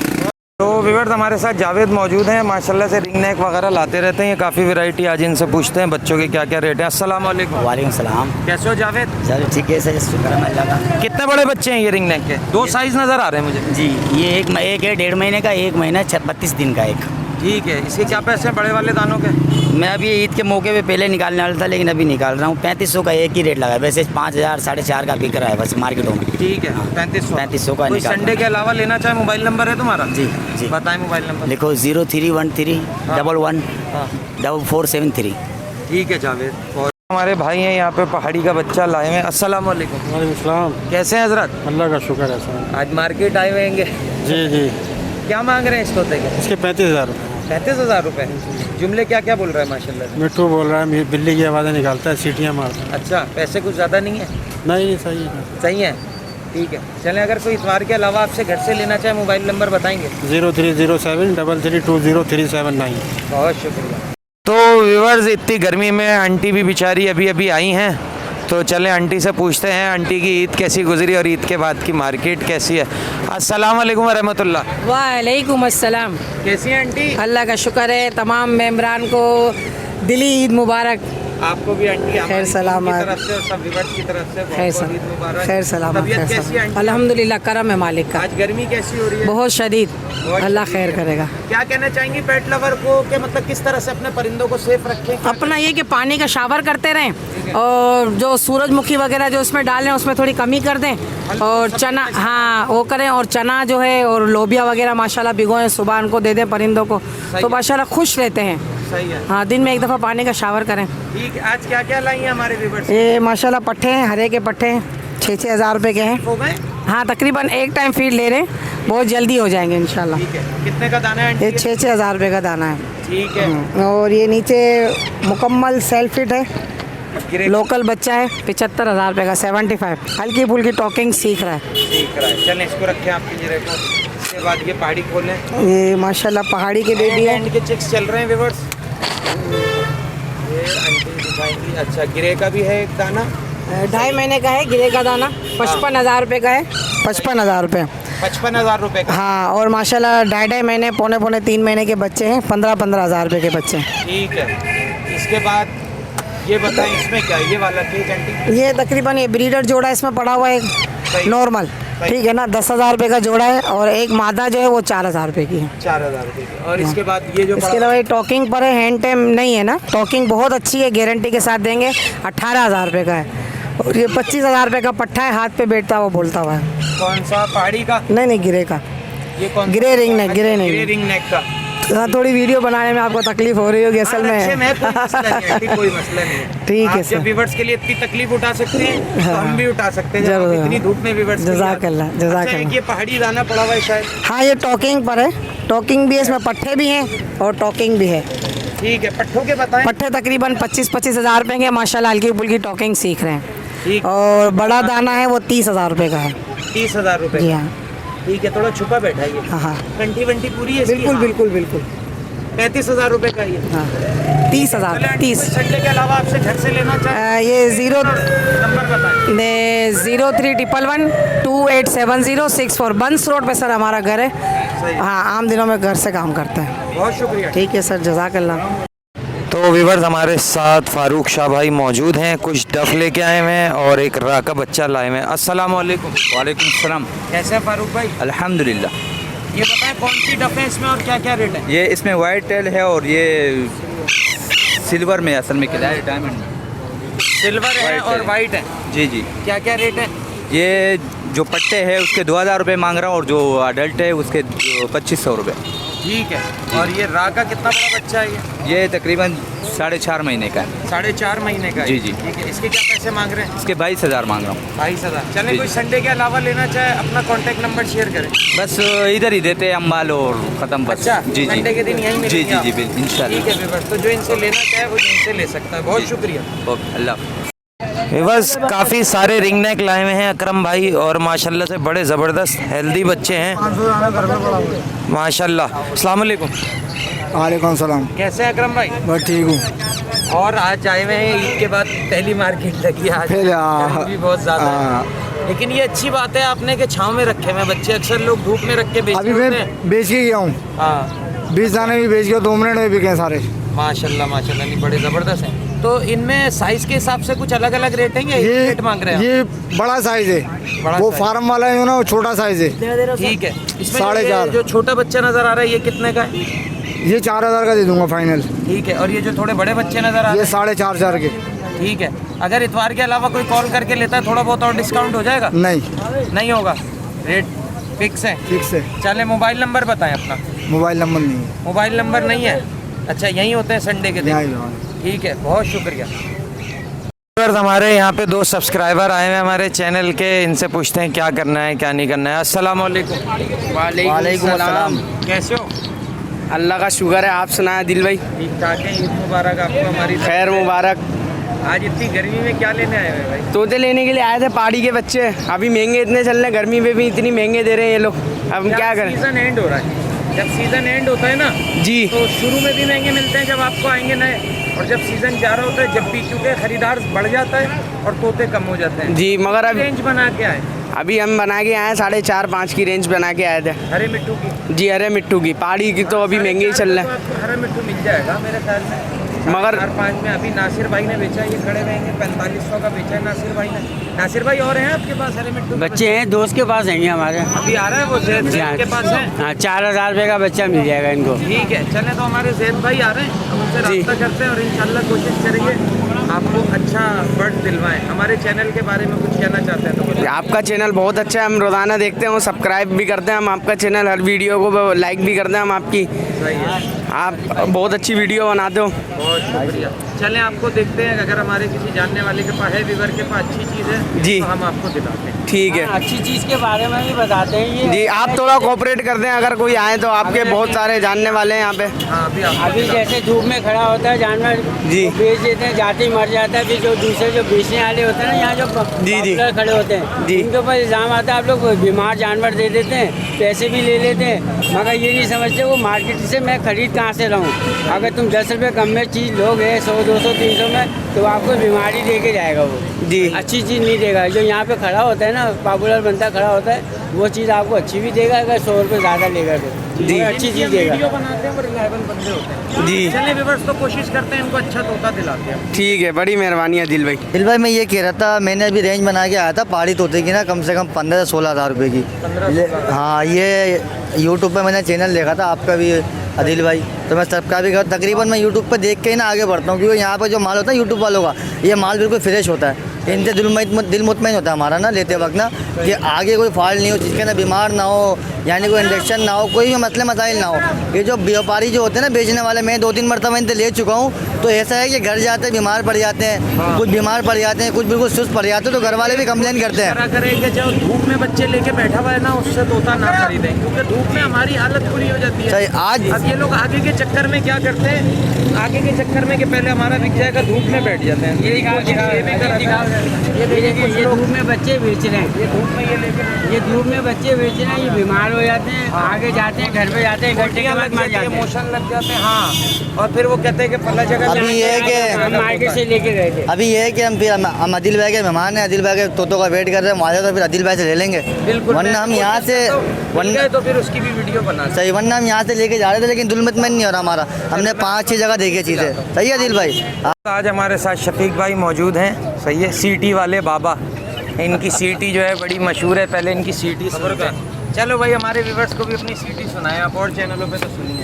तो व्यूअर्स हमारे साथ जावेद मौजूद हैं, माशाल्लाह से रिंग नेक वगैरह लाते रहते हैं। ये काफ़ी वैरायटी आज इनसे पूछते हैं बच्चों के क्या क्या रेट है। अस्सलाम वालेकुम। वालेकुम सलाम। कैसे हो जावेद? चलो ठीक है सर, शुक्र है अल्लाह का। कितने बड़े बच्चे हैं ये रिंग नेक के? 2 साइज़ नज़र आ रहे हैं मुझे। जी, ये एक है 1.5 महीने का, 1 महीना 32 दिन का एक। ठीक है। इसके क्या पैसे हैं बड़े वाले दानों के? मैं अभी ईद के मौके पे पहले निकालने वाला था, लेकिन अभी निकाल रहा हूँ। 3500 का एक ही रेट लगा है, वैसे 5,000 4,500 का बिक रहा है बस मार्केटों में। ठीक है। 3500 का कोई निकाल। संडे के अलावा लेना चाहे, मोबाइल नंबर है तुम्हारा? जी जी। बताएं मोबाइल नंबर। लिखो 0313 11 4473। ठीक है जावेद। और हमारे भाई हैं यहाँ पे पहाड़ी का बच्चा लाए हुए हैं। अस्सलाम वालेकुम। वालेकुम सलाम। कैसे हैं हजरत? अल्लाह का शुक्र है सर। आज मार्केट आए हुए हैं। जी जी। क्या मांग रहे हैं इस तोते के? इसके 35,000 रुपये। 35,000 रुपये। जुमले क्या क्या बोल रहा है माशाल्लाह से? मिट्टू बोल रहा है, बिल्ली की आवाज़ें निकालता है, सीटियाँ मारता है। अच्छा, पैसे कुछ ज़्यादा नहीं है? नहीं, सही है। सही है। ठीक है। चलें, अगर कोई इतवार के अलावा आपसे घर से लेना चाहे, मोबाइल नंबर बताएंगे? 0307 3320 बहुत शुक्रिया। तो व्यूअर्स इतनी गर्मी में आंटी भी बेचारी अभी अभी आई हैं, तो चलें आंटी से पूछते हैं आंटी की ईद कैसी गुजरी और ईद के बाद की मार्केट कैसी है। अस्सलाम वालेकुम रहमतुल्लाह। वालेकुम अस्सलाम। कैसी हैं आंटी? अल्लाह का शुक्र है, तमाम मेम्बरान को दिली ईद मुबारक। आपको भी आंटी खैर सलामत। की तरफ से और सब व्यूअर्स की तरफ से खैर बहुत-बहुत ईद मुबारक। खैर सलामत। तबीयत खैर कैसी है सलामत। आंटी? अल्हम्दुलिल्लाह करम है मालिक का। आज गर्मी कैसी हो रही है? बहुत शदीद। अल्लाह खैर करेगा। क्या कहना चाहेंगी पेट लवर को कि मतलब किस तरह से अपने परिंदों को सेफ रखें? अपना ये कि पानी का शावर करते रहें और जो सूरजमुखी वगैरह जो उसमें डाल रहे हैं उसमें थोड़ी कमी कर दें और चना, हाँ वो करें, और चना जो है और लोबिया वगैरह माशाल्लाह भिगोएं, सुबह उनको दे दें परिंदों को, तो माशाल्लाह खुश रहते हैं। सही है। हाँ, दिन में एक दफ़ा पानी का शावर करें। ठीक है, आज क्या क्या लाई हैं हमारे व्यूअर्स? ये माशाल्लाह पट्टे हैं, हरे के पट्टे हैं, 6-6 हज़ार रुपये के हैं। हो गए? हाँ, तकरीबन एक टाइम फीड ले रहे हैं, बहुत जल्दी हो जाएंगे इंशाल्लाह। ठीक है, कितने का दाना है? ये 6-6 हज़ार रुपये का दाना है। ठीक है। और ये नीचे मुकम्मल सेल्फ फिट है, लोकल बच्चा है, 75,000 रुपये का, 75। हल्की फुल्की टॉकिंग सीख रहा है। सीख रहा है, चलें इसको रखें आपकी जगह को। उसके बाद ये पहाड़ी खोलें। ये माशाल्लाह पहाड़ी के बेबी है। के चिक्स चल रहे हैं व्यूअर्स। ये आंटी दिखाएंगी। अच्छा, गिरे का भी है एक दाना, 2.5 महीने का है गिरे का दाना, 55,000 रुपये का है। 55,000 रुपये। 55,000 रुपये का। हाँ, और माशाल्लाह 2.5 महीने, पौने 3 महीने के बच्चे हैं, 15 हज़ार रुपये के बच्चे हैं। ठीक है, इसके बाद ये बताएं इसमें क्या है? ये वाला केज आंटी? ये तकरीबन ये ब्रीडर जोड़ा इसमें पड़ा हुआ है नॉर्मल, ठीक है ना, 10,000 रुपये का जोड़ा है, और एक मादा जो है वो 4,000 रुपये की है। 4,000 रुपये की। और इसके बाद ये जो इसके अलावा ये टॉकिंग पर है, हैंड टेम नहीं है ना, टॉकिंग बहुत अच्छी है, गारंटी के साथ देंगे, 18,000 रुपये का है। और ये 25,000 रुपये का पट्टा है, हाथ पे बैठता हुआ बोलता हुआ है। कौन सा? पहाड़ी का? नहीं गिरे का। ये कौन? गिरे रिंग नेक, गिरे नहीं। गिरे रिंग नेक का। हाँ, थोड़ी वीडियो बनाने में आपको तकलीफ हो रही होगी असल में। अच्छे में कोई मसला नहीं है, ठीक, कोई मसला नहीं है। ठीक है आप सर। जब व्यूअर्स के लिए इतनी तकलीफ उठा सकते हैं तो हम भी उठा सकते हैं, जब जरूर। आप इतनी धूप में व्यूअर्स के लिए। जज़ाकल्लाह, अच्छा, जज़ाकल्लाह। एक ये पहाड़ी दाना पड़ा हुआ है शायद। हाँ, ये टॉकिंग पर है, टॉकिंग भी है, इसमें पट्टे भी हैं और टॉकिंग भी है। ठीक है, पट्ठों के बताएं। पट्टे तकरीबन 25-25 हज़ार रुपये के, माशाल्लाह हल्की फुल्की टॉकिंग सीख रहे हैं। ठीक। और बड़ा दाना है वो 30,000 रुपये का है। 30,000 रुपये? जी हाँ। ठीक है, थोड़ा छुपा बैठा है ये। हाँ हाँ, कंठी वंटी पूरी है इसकी? बिल्कुल बिल्कुल बिल्कुल। 35,000 रुपये का ये। हाँ, 30,000। 30। संडे के अलावा आपसे घर से लेना चाहें? ये नंबर बताएं। 0311287064 बंस रोड पे सर हमारा घर है। हाँ, आम दिनों में घर से काम करते हैं। बहुत शुक्रिया। ठीक है सर, जज़ाकल्लाह। तो व्यूअर्स, हमारे साथ फारूक शाह भाई मौजूद हैं, कुछ डफ लेके आए हुए हैं और एक रा का बच्चा लाए हुए हैं। अस्सलाम वालेकुम। वालेकुम सलाम। कैसे हैं फारूक भाई? अल्हम्दुलिल्लाह। ये बताएं कौन सी डफ है इसमें और क्या क्या रेट है? ये इसमें वाइट टेल है और ये सिल्वर में असल में किला है, डायमंड। सिल्वर है और वाइट है। जी जी। क्या क्या रेट है? ये जो पट्टे हैं उसके 2,000 रुपये मांग रहा हूँ और जो अडल्ट है उसके 2,500 रुपये। ठीक है। और ये रा का कितना बड़ा बच्चा है ये तकरीबन 4.5 महीने का है। 4.5 महीने का है। जी जी। ठीक है, इसके क्या पैसे मांग रहे हैं? इसके 22,000 मांग रहा हूँ। 22,000। चलें, जी कोई जी। संडे के अलावा लेना चाहे अपना कॉन्टैक्ट नंबर शेयर करें। बस इधर ही देते हैं अम्बाल और ख़त्म बस। अच्छा, जी जी। संडे के दिन यहीं जी मिलेंगे जी जी आप? बिल्कुल इंशाल्लाह। ठीक है व्यूअर्स, तो जो इनसे लेना चाहे वो इनसे ले सकता है। बहुत शुक्रिया। ओके, अल्लाह। बस काफ़ी सारे रिंग नेक लाए हुए हैं अकरम भाई और माशाल्लाह से बड़े ज़बरदस्त हेल्दी बच्चे हैं माशाल्लाह। अस्सलाम वालेकुम। वालेकुम सलाम। कैसे हैं अकरम भाई? बस ठीक हूँ। और आज आए हुए हैं ईद के बाद, पहली मार्केट लगी है आज। गर्मी भी बहुत ज़्यादा है, लेकिन ये अच्छी बात है आपने के छाँव में रखे हुए बच्चे। अक्सर लोग धूप में रख के बेच अभी मैं बेच के गया हूँ। हाँ, 20 दाने भी बेच गया, 2 मिनट में बिके सारे। माशाल्लाह माशाल्लाह, नहीं बड़े ज़बरदस्त हैं। तो इनमें साइज़ के हिसाब से कुछ अलग अलग रेट हैं या ये रेट मांग रहे हैं? ये बड़ा साइज है, बड़ा वो साइज। फार्म वाला है ना, वो छोटा साइज है। ठीक है। इसमें 4.5 जो छोटा बच्चा नज़र आ रहा है ये कितने का है? ये 4,000 का दे दूंगा फाइनल। ठीक है। और ये जो थोड़े बड़े बच्चे नज़र आ रहे ये हैं? 4,500 के। ठीक है। अगर इतवार के अलावा कोई कॉल करके लेता है थोड़ा बहुत और डिस्काउंट हो जाएगा? नहीं, नहीं होगा, रेट फिक्स है। फिक्स है। चले, मोबाइल नंबर बताएं अपना। मोबाइल नंबर नहीं है। मोबाइल नंबर नहीं है? अच्छा, यहीं होते हैं संडे के दिन? नहीं। ठीक है, बहुत शुक्रिया। हमारे यहाँ पे 2 सब्सक्राइबर आए हैं हमारे चैनल के, इनसे पूछते हैं क्या करना है क्या नहीं करना है। अस्सलाम वालेकुम। वालेकुम सलाम। कैसे हो? अल्लाह का शुक्र है, आप सुनाए दिल भाई? ठीक ठाक है। ईद मुबारक आपको हमारी। खैर मुबारक। आज इतनी गर्मी में क्या लेने आए हुए भाई? तोते लेने के लिए आए थे, पहाड़ी के बच्चे। अभी महंगे इतने चल रहे हैं, गर्मी में भी इतनी महंगे दे रहे हैं ये लोग, अब हम क्या करें? सीज़न एंड हो रहा है, जब सीज़न एंड होता है ना जी, तो शुरू में भी महंगे मिलते हैं जब आपको आएंगे नए, और जब सीज़न जा रहा होता है जब भी, क्योंकि खरीदार बढ़ जाता है और तोते कम हो जाते हैं। जी, मगर अब रेंज बना के आए? अभी हम बना के आए 4.5-5 की रेंज बना के आए थे। हरे मिट्टू की? जी, हरे मिट्टू की। पहाड़ी की तो अभी महंगे ही चल रहे हैं। आपको हरा मिट्टू मिल जाएगा मेरे ख्याल में। मगर 4-5 में अभी नासिर भाई ने बेचा, ये खड़े रहेंगे 4500 का बेचा है नासिर भाई ने। नासिर भाई और हैं आपके पास हरे मिट्टू बच्चे हैं, दोस्त के पास हैं हमारे। अभी आ रहा है वो जैद के पास है। हाँ, 4000 रुपये का बच्चा मिल जाएगा इनको। ठीक है, चले तो हमारे जैद भाई आ रहे हैं, हम उनसे रब्ता करते हैं और इंशाल्लाह कोशिश करेंगे आपको अच्छा बर्ड दिलवाएं। हमारे चैनल के बारे में कुछ कहना चाहते हैं तो बोलिए। आपका चैनल बहुत अच्छा है, हम रोज़ाना देखते हैं, सब्सक्राइब भी करते हैं हम आपका चैनल, हर वीडियो को लाइक भी करते हैं हम आपकी। सही है, आप बहुत अच्छी वीडियो बनाते हो। बहुत शुक्रिया। चलें आपको देखते हैं, अगर हमारे किसी जानने वाले के पास है, व्यूअर के पास अच्छी चीज़ है जी तो हम आपको दिलाते हैं। ठीक है, अच्छी चीज़ के बारे में भी बताते हैं ये। जी आप थोड़ा कोऑपरेट करते हैं, अगर कोई आए तो आपके बहुत सारे जानने वाले हैं यहाँ पे। हाँ, अभी जैसे धूप में खड़ा होता है जानवर, जी बेच देते हैं, जाते ही मर जाता है। फिर जो दूसरे जो बेचने वाले होते हैं ना, यहाँ जो पॉपुलर खड़े होते हैं, जी उनके ऊपर इल्ज़ाम आता है आप लोग बीमार जानवर दे देते हैं, पैसे भी ले लेते हैं, मगर ये नहीं समझते वो मार्केट से मैं खरीद कहाँ से लाऊं। अगर तुम 10 रुपये कम में चीज़ लोगे 100, 200, 300 में, तो आपको बीमारी दे के जाएगा वो। जी अच्छी चीज़ नहीं देगा। जो यहाँ पे खड़ा होता है ना, पॉपुलर बनता खड़ा होता है, वो चीज़ आपको अच्छी भी देगा, अगर 100 रुपये ज़्यादा लेगा तो जी अच्छी चीज़ देगा। वीडियो बनाते हैं, रिलायबल बंदे होते हैं। जी चलिए व्यूअर्स, तो कोशिश करते हैं इनको अच्छा तोता दिलाते हैं। ठीक है, बड़ी मेहरबानी है दिल भाई। दिल भाई मैं ये कह रहा था, मैंने अभी रेंज बना के आया था पहाड़ी तोते की ना, कम से कम 15 से 16 हज़ार रुपये की। हाँ, ये यूट्यूब पे मैंने चैनल देखा था आपका भी आदिल भाई, तो मैं सब्सक्राइब भी कर, तकरीबन मैं यूट्यूब पे देख के ही ना आगे बढ़ता हूँ, क्योंकि यहाँ पर जो माल होता है यूट्यूब वालों का, ये माल बिल्कुल फ्रेश होता है। इनसे दिल मुतमईन होता है हमारा ना लेते वक्त ना, कि आगे कोई फॉल्ट नहीं हो, जिसके ना बीमार ना हो, यानी कोई इंजेक्शन ना हो, कोई भी मसले मसाइल ना हो। ये जो व्यापारी जो होते हैं ना, बेचने वाले, मैं 2-3 मरतबा इनसे ले चुका हूँ, तो ऐसा है कि घर जाते हैं बीमार पड़ जाते हैं, कुछ बीमार पड़ जाते हैं, कुछ बिल्कुल सुस्त पड़ जाते हैं, तो घर वाले भी कंप्लेन करते हैं। करेंगे जो धूप में बच्चे लेके बैठा हुआ है ना, उससे तोता ना खरीदें, क्योंकि धूप में हमारी हालत बुरी हो जाती है। सही, आज अब ये लोग आगे के चक्कर में क्या करते हैं, आगे के चक्कर में कि पहले हमारा बिक जाएगा, धूप में बैठ जाते हैं। ये धूप में बच्चे बेच रहे हैं, ये धूप में बच्चे बेच रहे हैं, ये बीमार हो जाते हैं, आगे जाते हैं, घर पे जाते हैं, घंटे के बाद मर जाते हैं, मोशन लग जाते हैं। हाँ, और फिर वो कहते हैं कि फला जगह अभी ये है कि हम मार्केट से लेके गए थे। अभी ये है कि हम आदिल भाई के मेहमान हैं, आदिल भाई के तोतों का वेट कर रहे हैं, वहाँ तो फिर आदिल भाई से ले लेंगे। बिल्कुल, वरना हम यहाँ से वरना तो फिर उसकी भी वीडियो बना सही, वरना हम यहाँ से लेके जा रहे थे, लेकिन दुलमतमैन नहीं हो रहा हमारा, हमने 5-6 जगह देखी चीज़ें। सही है आदिल भाई। आज हमारे साथ शफीक भाई मौजूद हैं। सही है, सीटी वाले बाबा, इनकी सीटी जो है बड़ी मशहूर है, पहले इनकी सीटी सुनते हैं। चलो भाई, हमारे व्यूवर्स को भी अपनी सीटी सुनाएं, आप और चैनलों पे तो सुनिए।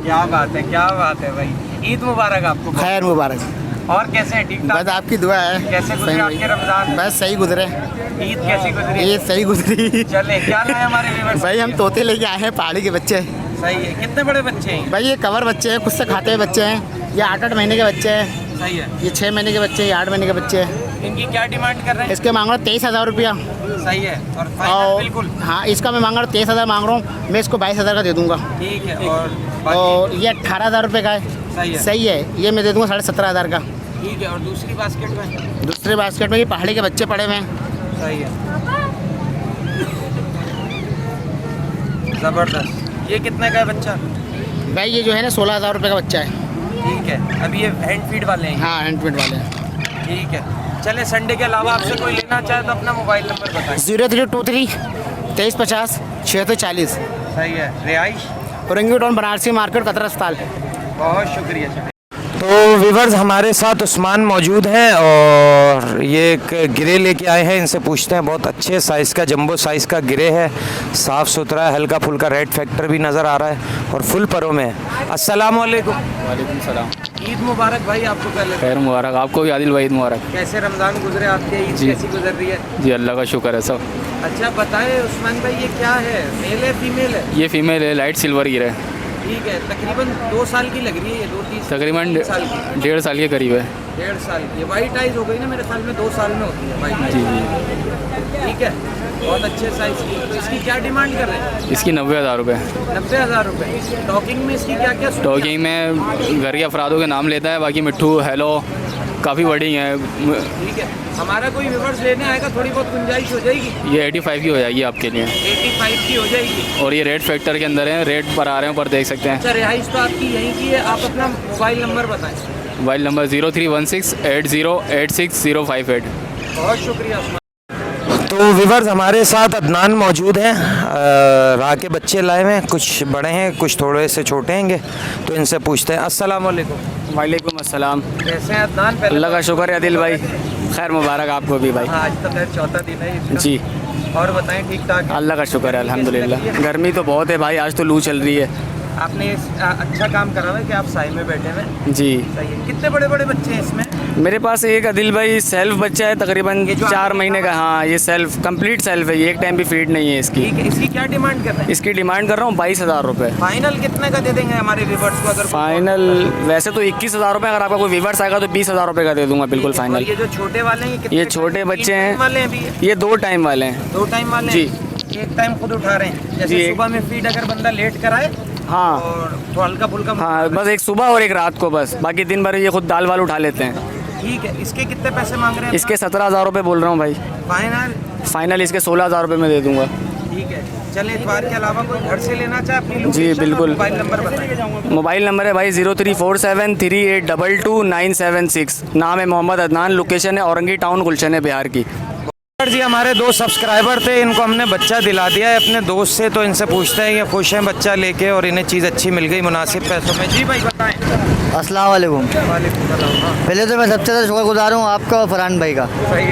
क्या बात है, क्या बात है भाई। ईद मुबारक आपको। खैर मुबारक। और कैसे हैं, ठीक ठाक? बस आपकी दुआ है। कैसे गुजरे आपके रमजान? बस सही गुजरे। ईद कैसी गुजरी? ये सही गुजरी। चले, क्या लाए हमारे व्यूअर्स? भाई हम तोते लेके आए हैं, पहाड़ी के बच्चे। सही है, कितने बड़े बच्चे हैं? भाई ये कवर बच्चे हैं, खुद से खाते हुए बच्चे हैं, ये 8-8 महीने के बच्चे हैं। सही है, ये 6 महीने के बच्चे हैं, ये 8 महीने के बच्चे हैं। इनकी क्या डिमांड कर रहे हैं? इसके मांग रहा हूँ 23,000 रुपया। सही है, और फाइनल और बिल्कुल? हाँ, इसका मैं मांग रहा हूँ 23,000 मांग रहा हूँ, मैं इसको 22,000 का दे दूंगा। ठीक है, और ये 18,000 रुपये का है। सही है, सही है, ये मैं दे दूंगा 17,500 का। ठीक है। और दूसरी बास्केट में? दूसरे बास्केट में ये पहाड़ी के बच्चे पड़े हुए हैं। सही है, ज़बरदस्त। ये कितने का है बच्चा? भाई ये जो है ना 16,000 रुपये का बच्चा है। ठीक है, अभी ये हैंड फीड वाले हैं? हाँ, हैंड फीड वाले हैं। ठीक है, चले, संडे के अलावा आपसे कोई लेना चाहे तो अपना मोबाइल नंबर बताएं। 0323 2350 7640। सही है, रिहाइश? Orangi town, Banarasi market, Qatar अस्पताल। बहुत शुक्रिया। तो व्यूवर्स, हमारे साथ उस्मान मौजूद हैं और ये एक गिरे लेके आए हैं, इनसे पूछते हैं। बहुत अच्छे साइज़ का, जंबो साइज़ का गिरे है, साफ़ सुथरा है, हल्का फुल्का रेड फैक्टर भी नज़र आ रहा है और फुल परों में है। अस्सलाम वालेकुम। वालेकुम सलाम। ईद मुबारक भाई आपको पहले। खैर मुबारक आपको भी, आदिल भाई ईद मुबारक। कैसे रमज़ान गुजरे आपके, ईद कैसी गुजर रही है? जी अल्लाह का शुक्र है सब। अच्छा बताएं उस्मान भाई, ये क्या है, मेल है फीमेल है? ये फीमेल है, लाइट सिल्वर गिर है। ठीक है, तकरीबन 2 साल की लग रही है ये, 2-3 तकरीबन 1.5 साल के करीब है। 1.5 साल की वाइट आइज हो गई ना, मेरे ख्याल में 2 साल में होती है वाइट जी आइज। ठीक है, बहुत अच्छे साइज की। तो इसकी क्या डिमांड कर रहे हैं? इसकी 90,000 रुपये। 90,000 रुपये। टॉकिंग में इसकी क्या क्या? टॉकिंग में घर के अफरादों के नाम लेता है, बाकी मिट्ठू हेलो काफ़ी बड़ी है। ठीक है, हमारा कोई व्यूअर्स लेने आएगा थोड़ी बहुत गुंजाइश हो जाएगी? ये 85 की हो जाएगी आपके लिए। 85 की हो जाएगी। और ये रेट फैक्टर के अंदर है, रेट पर आ रहे हैं, ऊपर देख सकते हैं। अच्छा, रिहाइश तो आपकी यहीं की है। आप अपना मोबाइल नंबर बताएं। Mobile number 0316808608। बहुत शुक्रिया। तो व्यूअर्स हमारे साथ अदनान मौजूद हैं। राह के बच्चे लाए हुए हैं, कुछ बड़े हैं कुछ थोड़े से छोटे हैंगे, तो इनसे पूछते हैं। अस्सलाम वालेकुम। वालेकुम अस्सलाम। कैसे हैं अदनान? अल्लाह का शुक्र है आदिल भाई, खैर मुबारक आपको भी भाई। आज तो खैर चौथा दिन है इसका। जी, और बताएं, ठीक ठाक? अल्लाह का शुक्र है अल्हम्दुलिल्लाह। गर्मी तो बहुत है भाई, आज तो लू चल रही है। आपने अच्छा काम करा है कि आप साई में बैठे हुए। जी, सही है। कितने बड़े बड़े बच्चे हैं इसमें? मेरे पास एक आदिल भाई सेल्फ बच्चा है, तकरीबन 4 महीने का। हाँ, ये सेल्फ कंप्लीट सेल्फ है, ये एक टाइम भी फीड नहीं है इसकी। ठीक है, इसकी क्या डिमांड कर रहे हैं? इसकी डिमांड कर रहा हूँ 22,000 रुपये। फाइनल कितने का दे देंगे हमारे व्यूअर्स को? अगर फाइनल वैसे तो 21,000 रुपये, अगर आपका कोई व्यूअर्स आएगा तो 20,000 रुपये का दे दूंगा बिल्कुल फाइनल। ये जो छोटे वाले हैं ये छोटे बच्चे हैं वाले हैं भी? ये 2 टाइम वाले हैं। 2 टाइम वाले जी। एक टाइम खुद उठा रहे हैं, जैसे सुबह में फीड अगर बंदा लेट कराए। हाँ, और तो हल्का फुल्का। हाँ, बस एक सुबह और एक रात को, बस बाकी दिन भर ये खुद दाल वाल उठा लेते हैं। ठीक है, इसके कितने पैसे मांग रहे हैं? इसके 17,000 रुपये बोल रहा हूँ भाई। फाइनल इसके 16,000 रुपये में दे दूंगा। ठीक है, चले। इतवार के अलावा कोई घर से लेना चाहे अपनी लोकेशन? जी बिल्कुल। मोबाइल नंबर बताएं। मोबाइल नंबर है भाई 034738222976। नाम है मोहम्मद अदनान, लोकेशन है औरंगी टाउन, गुलशन है बिहार की। जी, हमारे 2 सब्सक्राइबर थे, इनको हमने बच्चा दिला दिया है अपने दोस्त से, तो इनसे पूछते हैं ये खुश हैं बच्चा लेके और इन्हें चीज़ अच्छी मिल गई मुनासिब पैसों में। जी भाई बताएं। अस्सलाम वालेकुम। पहले तो मैं सबसे ज़्यादा शुक्रगुजार हूँ आपका और फरहान भाई का।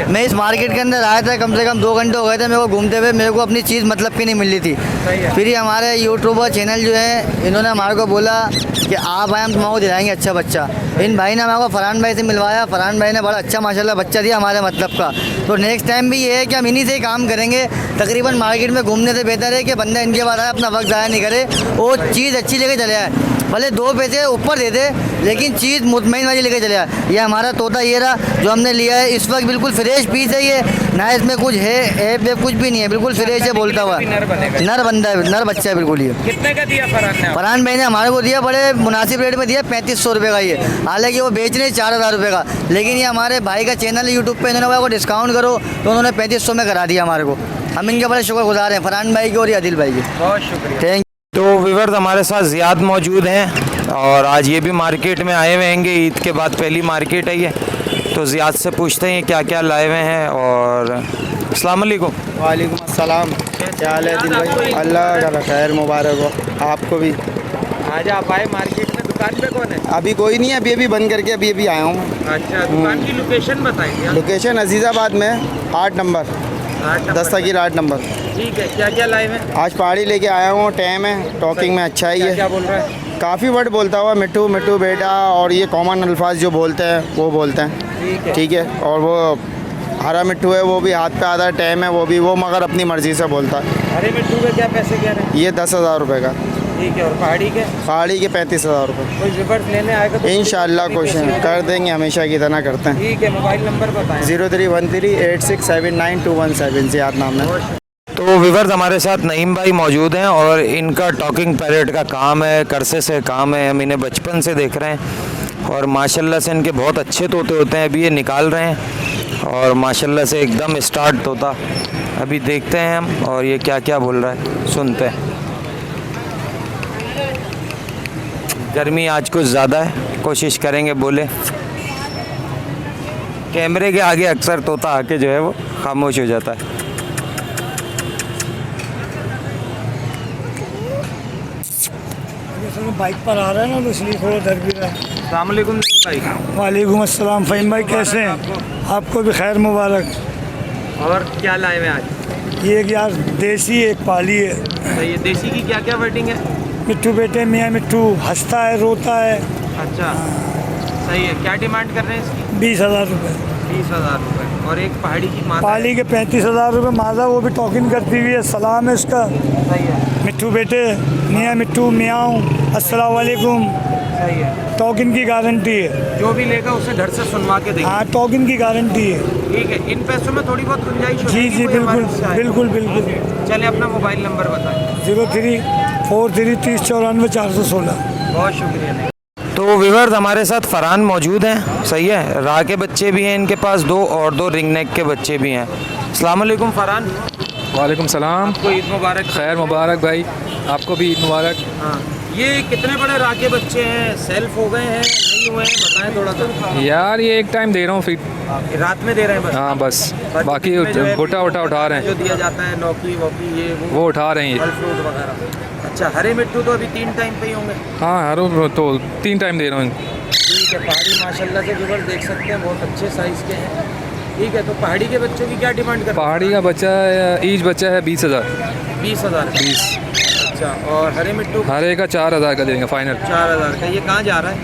मैं इस मार्केट के अंदर आया था, कम से कम 2 घंटे हो गए थे मेरे को घूमते हुए, मेरे को अपनी चीज़ मतलब की नहीं मिल रही थी। फिर ये हमारे यूट्यूबर चैनल जो है, इन्होंने हमारे को बोला कि आप आए, हम तुम्हारे दिलाएंगे अच्छा बच्चा। इन भाई ने हमारे को फरहान भाई से मिलवाया, फरहान भाई ने बड़ा अच्छा माशाल्लाह बच्चा दिया हमारे मतलब का। तो नेक्स्ट टाइम भी ये है कि हम इन्हीं से ही काम करेंगे। तकरीबन मार्केट में घूमने से बेहतर है कि बंदा इनके बाद आए, अपना वक्त ज़ाया नहीं करे, वो चीज़ अच्छी लेके चले आए। भले 2 पैसे ऊपर दे दे, लेकिन चीज़ मुतमईन वाली लेके चले आए। ये हमारा तोता ये रहा जो हमने लिया है, इस वक्त बिल्कुल फ्रेश पीस है ये, ना इसमें कुछ है ऐप कुछ भी नहीं है, बिल्कुल फ्रेश है बोलता हुआ। नर बंदा है, नर बच्चा है बिल्कुल ये। कितने का दिया फरहान ने? फरहान भाई ने हमारे को दिया बड़े मुनासिब रेट में दिया, 3500 रुपये का ये। हालांकि वो बेच रहे 4,000 रुपये का, लेकिन ये हमारे भाई का चैनल है यूट्यूब पे, इन्होंने बोला को डिस्काउंट करो, तो उन्होंने 3500 में करा दिया हमारे को। हम इनके बड़े शुक्रगुजार हैं, फरहान भाई के और आदिल भाई के। बहुत शुक्रिया, थैंक। तो व्यूअर्स हमारे साथ ज़ियाद मौजूद हैं और आज ये भी मार्केट में आए हुए हैंगे। ईद के बाद पहली मार्केट है ये, तो ज़ियाद से पूछते हैं क्या क्या लाए हुए हैं। और अस्सलाम वालेकुम। वालेकुम अस्सलाम। क्या हाल है दिल भाई? अल्लाह का खैर मुबारक हो आपको भी। आज आप आए मार्केट में, दुकान पे कौन है? अभी कोई नहीं, अभी बंद करके अभी आया हूँ। अच्छा, दुकान की लोकेशन बताएं। लोकेशन अजीज़ाबाद में 8 नंबर, दस्तगीर 8 नंबर। ठीक है, क्या क्या लाए हुए? आज पहाड़ी लेके आया हूँ, टैम है, टॉकिंग में अच्छा ही है। क्या बोल रहा है? काफ़ी वर्ड बोलता हुआ, मिट्टू मिट्टू बेटा, और ये कॉमन अल्फाज जो बोलते हैं वो बोलते हैं। ठीक है, और वो हरा मिट्टू है, वो भी हाथ पे आधा टैम है, वो भी वो मगर अपनी मर्ज़ी से बोलता है। हरे मिट्टू के क्या पैसे कह रहे हैं? ये 10,000 रुपये का। ठीक है, और पहाड़ी के? पहाड़ी के 35,000 रुपये। कोई व्यूअर्स लेने आएगा तो इंशाल्लाह कोशिश कर देंगे, हमेशा की तरह करते हैं। ठीक है, मोबाइल नंबर बताएं। 031386792177 से याद नाम है। तो व्यूअर्स हमारे साथ नईम भाई मौजूद हैं और इनका टॉकिंग पैरेट का काम है, करसे से काम है, हम इन्हें बचपन से देख रहे हैं और माशाल्लाह से इनके बहुत अच्छे तोते होते हैं। अभी ये निकाल रहे हैं और माशाल्लाह से एकदम स्टार्ट तोता। अभी देखते हैं हम और ये क्या क्या बोल रहा है, सुनते हैं। गर्मी आज कुछ ज़्यादा है, कोशिश करेंगे बोले। कैमरे के आगे अक्सर तोता आके जो है वो खामोश हो जाता है। बाइक पर आ रहा है ना, तो इसलिए थोड़ा डर भी रहा है। अस्सलाम वालेकुम भाई। वालेकुम अस्सलाम फ़हीम भाई, कैसे हैं? आपको भी खैर मुबारक। और क्या लाए हुए आज? ये एक यार देसी एक पाली है। सही है, देसी की क्या क्या वर्डिंग है? मिट्टू बेटे मियाँ मिट्टू, हंसता है रोता है। अच्छा, सही है। क्या डिमांड कर रहे हैं इसकी? 20,000 रुपये। 20,000 रुपये। और एक पहाड़ी की मादा? पाली के 35,000 रुपये मादा, वो भी टॉकिंग करती हुई है। सलाम है उसका। सही है। मिट्टू बेटे मियाँ मिट्टू मियाँ, अस्सलाम वालेकुम। सही है। टोकन की गारंटी है, जो भी लेगा उसे घर से सुनवा के देंगे। हाँ टोकन की गारंटी है। ठीक है, इन पैसों में थोड़ी बहुत गुंजाइश हो जी जाएगी जी कोई हमारे बिल्कुल से आए? बिल्कुल बिल्कुल। चले अपना मोबाइल नंबर बताएं। 0343 3094 416। बहुत शुक्रिया। तो व्यूअर्स हमारे साथ फरहान मौजूद हैं, सही है। रा के बच्चे भी हैं इनके पास दो, और दो रिंग नेक के बच्चे भी हैं। अस्सलाम वालेकुम फरहान। वालेकुम सलाम। आपको ईद मुबारक। खैर मुबारक भाई, आपको भी ईद मुबारक। हाँ, ये कितने बड़े रा के बच्चे हैं? सेल्फ हो गए हैं, नहीं हुए हैं? बताएं थोड़ा सा। यार ये एक टाइम दे रहा हूँ फिर, रात में दे रहे हैं बस? हाँ बस, बाकी भुट्टा वुट्टा उठा रहे जो हैं, दिया जाता है लौकी वौकी ये वो उठा रहे हैं फल ये। फ्रूट वगैरह। अच्छा, हरे मिट्टू तो अभी 3 टाइम पे ही होंगे? हाँ हर तो 3 टाइम दे रहा हूँ। ठीक है। पहाड़ी माशाल्लाह से व्यूअर्स देख सकते हैं, बहुत अच्छे साइज़ के हैं। ठीक है, तो पहाड़ी के बच्चों की क्या डिमांड कर? पहाड़ी का बच्चा ईच बच्चा है 20,000। 20,000? 20। अच्छा, और हरे मिट्टू? हरे का 4,000 का देंगे फाइनल। 4,000 का। ये कहाँ जा रहा है?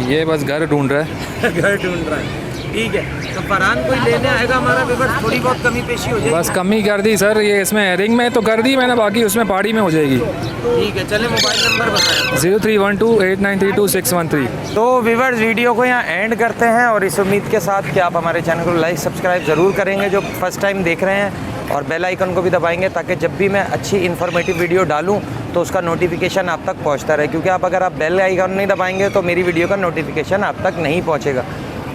ये बस घर ढूंढ रहा है। घर ढूंढ रहा है। ठीक है, तो फरहान कोई लेने आएगा हमारा व्यूअर्स, थोड़ी बहुत कमी पेशी हो जाएगी? बस कमी कर दी सर, ये इसमें रिंग में तो कर दी मैंने, बाकी उसमें पहाड़ी में हो जाएगी। ठीक है, चले मोबाइल नंबर बताएं। 03128932 तो व्यूअर्स वीडियो को यहाँ एंड करते हैं, और इस उम्मीद के साथ कि आप हमारे चैनल को लाइक सब्सक्राइब ज़रूर करेंगे जो फर्स्ट टाइम देख रहे हैं, और बेल आइकन को भी दबाएंगे ताकि जब भी मैं अच्छी इन्फॉर्मेटिव वीडियो डालूं तो उसका नोटिफिकेशन आप तक पहुंचता रहे, क्योंकि आप अगर आप बेल आइकन नहीं दबाएंगे तो मेरी वीडियो का नोटिफिकेशन आप तक नहीं पहुंचेगा।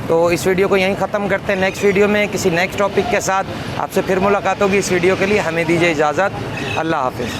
तो इस वीडियो को यहीं ख़त्म करते हैं। नेक्स्ट वीडियो में किसी नेक्स्ट टॉपिक के साथ आपसे फिर मुलाकात होगी। इस वीडियो के लिए हमें दीजिए इजाज़त। अल्लाह हाफ़िज़।